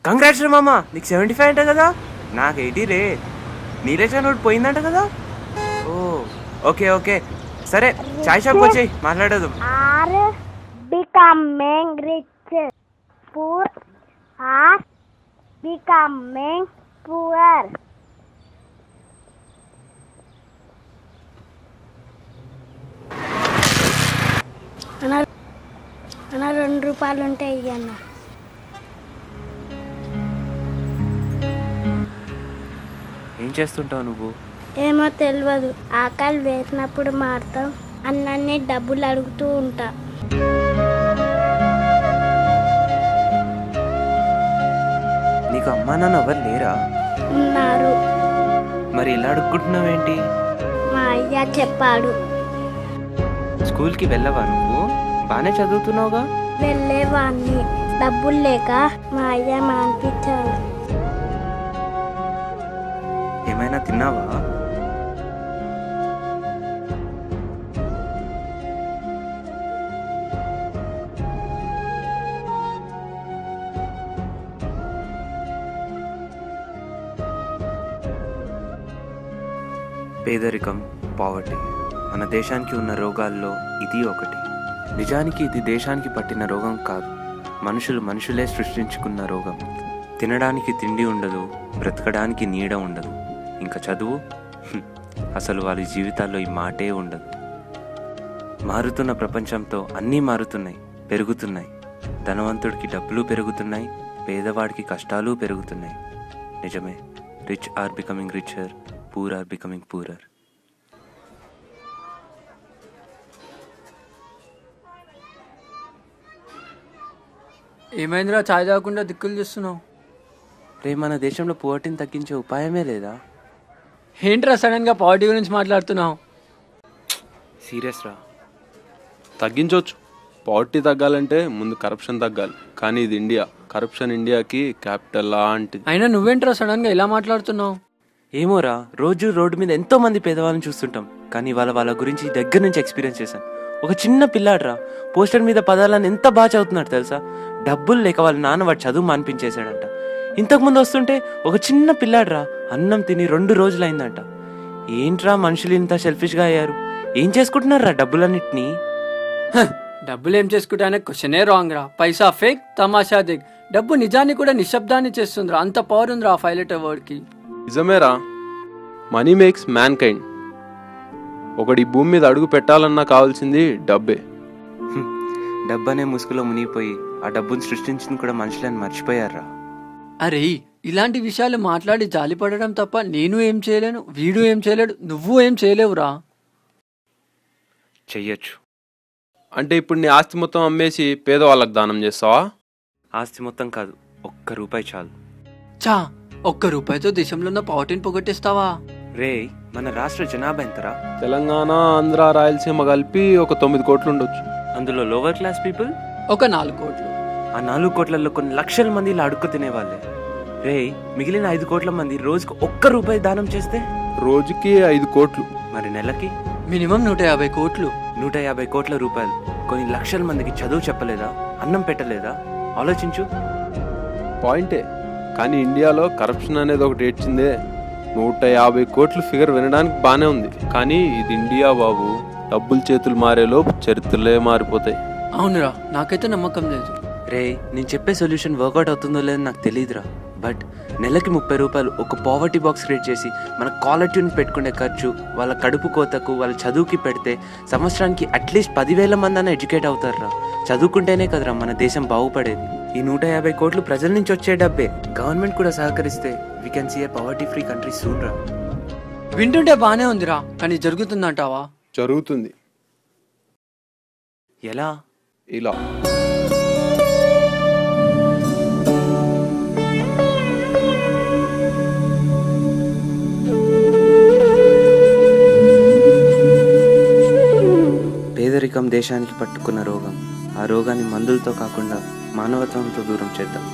Congrats రా మామ, నీకు 75 అంట కదా, నాకు 80 రే. నీరజ్ నోట్ పోయిందంట కదా. ఓ ఓకే ఓకే, సరే చాయ్ షాప్ వచ్చి మాట్లాడదు. Are becoming rich, poor are becoming poor. అన్న 2 రూపాయలు ఉంటాయి అన్న. ఏం చేస్తుంటావు నువ్వు? ఏమో తెలియదు, ఆకలి వేసినప్పుడు మాత్రం అన్నీ డబ్బులు అడుగుతూ ఉంటా. నీకు అమ్మా నాన్న ఎవరు లేరా? ఉన్నారు. మరి ఇలా అడుక్కుంటున్నావేంటి? మా అయ్య చెప్పాడు. స్కూల్కి వెళ్ళవా నువ్వు? బాగానే చదువుతున్నావుగా. వెళ్ళేవాడిని, డబ్బులు లేక మా అయ్య మానిపించాడు. ఏమైనా తిన్నావా? పేదరికం, పావర్టీ మన దేశానికి ఉన్న రోగాల్లో ఇది ఒకటి. నిజానికి ఇది దేశానికి పట్టిన రోగం కాదు, మనుషులే సృష్టించుకున్న రోగం. తినడానికి తిండి ఉండదు, బ్రతకడానికి నీడ ఉండదు, ఇంకా చదువు అసలు వాళ్ళ జీవితాల్లో ఈ మాటే ఉండదు. మారుతున్న ప్రపంచంతో అన్నీ మారుతున్నాయి, పెరుగుతున్నాయి. ధనవంతుడికి డబ్బులు పెరుగుతున్నాయి, పేదవాడికి కష్టాలు పెరుగుతున్నాయి. నిజమే, rich are becoming richer, poor are becoming poorer. ఏమైందిరా చాయ్ తాగకుండా దిక్కులు చేస్తున్నావు? రే, మన దేశంలో పోవర్టీని తగ్గించే ఉపాయమే లేదా? ఏంట్రా సడన్గా పావర్టీ గురించి మాట్లాడుతున్నావు? సీరియస్ రా. తగ్గించవచ్చు. పావర్టీ తగ్గాలంటే ముందు కరప్షన్ తగ్గాలి. కానీ ఇది ఇండియా, కరప్షన్ ఇండియాకి క్యాపిటల్ లాంటిది. అయినా నువ్వేంట్రా సడన్గా ఇలా మాట్లాడుతున్నావు? ఏమోరా, రోజు రోడ్డు మీద ఎంతో మంది పేదవాళ్ళని చూస్తుంటాం, కానీ వాళ్ళ గురించి దగ్గర నుంచి ఎక్స్పీరియన్స్ చేశాను. ఒక చిన్న పిల్లాడ్రా, పోస్టర్ మీద పదాలను ఎంత బాగా చదువుతున్నాడు తెలుసా. డబ్బులు లేక వాళ్ళ నాన్న వాడు చదువు మానిపించేశాడంట. ఇంతకుముందు వస్తుంటే ఒక చిన్న పిల్లాడ్రా, అన్నం తిని 2 రోజులైందంట. ఏంట్రా మనుషులు ఇంత సెల్ఫిష్గా అయ్యారు? ఏం చేసుకుంటున్నారా డబ్బులన్నిటినీ? డబ్బులు ఏం చేసుకుంటానే క్వశ్చనే రాంగ్ రా. పైసా ఫేక్, తమాషా దిగ్. డబ్బు నిజాన్ని కూడా నిశ్శబ్దాన్ని చేస్తుందిరా. అంత పవర్ ఉందిరా ఆ 5 లెటర్ వర్డ్ కి. నిజమేరా, మనీ మేక్స్ మ్యాన్ కైండ్. ఒకటి భూమి మీద అడుగు పెట్టాలన్నా కావాల్సింది డబ్బే. డబ్బనే ముసుగులో మునిగిపోయి ఆ డబ్బును సృష్టించింది కూడా మనుషులని మర్చిపోయారా. అరే, ఇలాంటి విషయాలు మాట్లాడి జాలిపడడం తప్ప నేను ఏం చేయలేను, వీడు ఏం చేయలేడు, నువ్వు ఏం చేయలేవురా. చెయ్యొచ్చు. అంటే ఇప్పుడు నీ ఆస్తి మొత్తం అమ్మేసి పేదవాళ్ళకి దానం చేస్తావా? ఆస్తి మొత్తం కాదు, 1 రూపాయి చాలు. చా, 1 రూపాయితో దేశంలో ఉన్న పావర్టీని పొగట్టేస్తావా? రే, మన రాష్ట్ర జనాభా ఎంతరా? తెలంగాణ, ఆంధ్ర, రాయలసీమ కలిపి ఒక 9 కోట్లు ఉండొచ్చు. అందులో లోవర్ క్లాస్ పీపుల్ ఒక 4 కోట్లు. ఆ 4 కోట్లలో కొన్ని లక్షల మంది ఇలా అడుక్కు తినేవాళ్ళే. రే, మిగిలిన 5 కోట్ల మంది రోజుకు 1 రూపాయి దానం చేస్తే రోజుకి 5 కోట్లు. మరి నెలకి మినిమం 150 కోట్లు. 150 కోట్ల రూపాయలు కొన్ని లక్షల మందికి చదువు చెప్పలేదా, అన్నం పెట్టలేదా? ఆలోచించు. పాయింటే, కానీ ఇండియాలో కరప్షన్ అనేది ఒకటి ఏడ్చిందే. 150 కోట్లు ఫిగర్ వినడానికి బానే ఉంది, కానీ ఇది ఇండియా బాబు. డబ్బులు చేతులు మారేలోపు చరిత్రలే మారిపోతాయి. అవునురా, నాకైతే నమ్మకం లేదు. రే, నేను చెప్పే సొల్యూషన్ వర్కౌట్ అవుతుందో లేదో నాకు తెలియదురా. బట్ నెలకి 30 రూపాయలు ఒక పావర్టీ బాక్స్ క్రియేట్ చేసి మన కాలర్ ట్యూన్ పెట్టుకునే ఖర్చు, వాళ్ళ కడుపు కోతకు, వాళ్ళ చదువుకి పెడితే సంవత్సరానికి అట్లీస్ట్ 10,000 మంది అన్న ఎడ్యుకేట్ అవుతారా. చదువుకుంటేనే కదరా మన దేశం బాగుపడేది. ఈ 150 కోట్లు ప్రజల నుంచి వచ్చే డబ్బే. గవర్నమెంట్ కూడా సహకరిస్తే we can see a poverty free country soon రా. వింటుంటే బానే ఉందిరా, కానీ జరుగుతుందంటావా? జరుగుతుంది. ఎలా? ఇలా. పేదరికం దేశానికి పట్టుకున్న రోగం. ఆ రోగాన్ని మందులతో కాకుండా మానవత్వంతో దూరం చేద్దాం.